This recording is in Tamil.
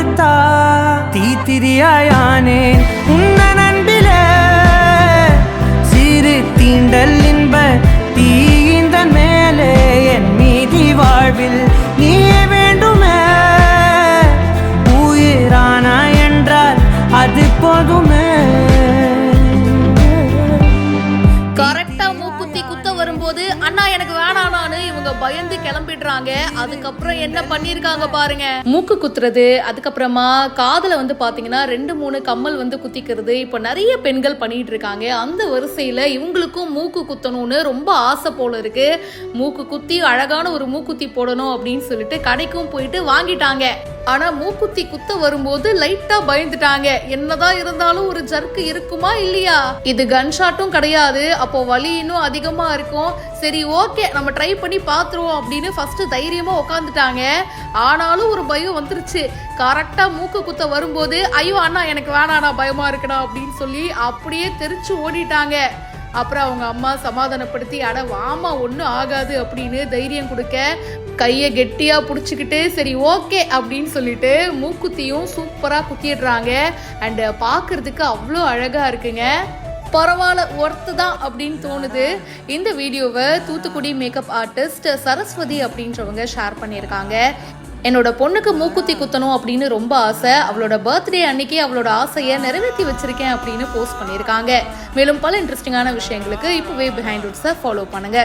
கொடுத்தா தீத்திரியாயானேன் உன்ன நண்பில சிறு தீண்டல் இன்ப தீயிந்தன் மேலே என் மீதி வாழ்வில் நீயே வேண்டுமே உயிரானா என்றால் அது போதுமே. கரெக்டா மூக்குத்தி குத்த வரும்போது அண்ணா எனக்கு வேணானான்னு இவங்க பயந்து கிளம்பிடுறாங்க. அதுக்கப்புறம் என்ன பண்ணிருக்காங்க பாருங்க. மூக்கு குத்துறது, அதுக்கப்புறமா காதுல பாத்தீங்கன்னா 2-3 கம்மல் குத்திக்கிறது இப்ப நிறைய பெண்கள் பண்ணிட்டு இருக்காங்க. அந்த வரிசையில இவங்களுக்கும் மூக்கு குத்தணும்னு ரொம்ப ஆசை போல இருக்கு. மூக்கு குத்தி அழகான ஒரு மூக்குத்தி போடணும் அப்படின்னு சொல்லிட்டு கடைக்கும் போயிட்டு வாங்கிட்டாங்க. ஆனா மூக்குத்தி குத்த வரும்போது லைட்டா பயந்துட்டாங்க. என்னதான் இருந்தாலும் ஒரு ஜர்க்கு இருக்குமா இல்லையா? இது கன்ஷாட்டும் கிடையாது, அப்போ வலி இன்னும் அதிகமா இருக்கும். சரி ஓகே நம்ம ட்ரை பண்ணி பாத்துருவோம் அப்படின்னு ஃபர்ஸ்ட் தைரியமா உட்காந்துட்டாங்க. ஆனாலும் ஒரு பயம் வந்துருச்சு. கரெக்டா மூக்கு குத்த வரும்போது ஐயோ அண்ணா எனக்கு வேணாண்ணா பயமா இருக்குண்ணா அப்படின்னு சொல்லி அப்படியே தெரிச்சு ஓடிட்டாங்க. அப்புறம் அவங்க அம்மா சமாதானப்படுத்தி அட வாமா ஒன்றும் ஆகாது அப்படின்னு தைரியம் கொடுக்க கையை கெட்டியா பிடிச்சிக்கிட்டு சரி ஓகே அப்படின்னு சொல்லிட்டு மூக்குத்தியும் சூப்பரா குத்திடுறாங்க. அண்ட் பார்க்கறதுக்கு அவ்வளோ அழகா இருக்குங்க. பரவாயில்ல ஒர்த்து தான் அப்படின்னு தோணுது. இந்த வீடியோவை தூத்துக்குடி மேக்கப் ஆர்டிஸ்ட் சரஸ்வதி அப்படின்றவங்க ஷேர் பண்ணியிருக்காங்க. என்னோட பொண்ணுக்கு மூக்குத்தி குத்தணும் அப்படின்னு ரொம்ப ஆசை. அவளோட பர்த்டே அன்னைக்கு அவளோட ஆசையை நிறைவேற்றி வச்சிருக்கேன் அப்படின்னு போஸ்ட் பண்ணியிருக்காங்க. மேலும் பல இன்ட்ரெஸ்டிங்கான விஷயங்களுக்கு இப்போவே பிஹைண்ட் ரூட்ஸை ஃபாலோ பண்ணுங்க.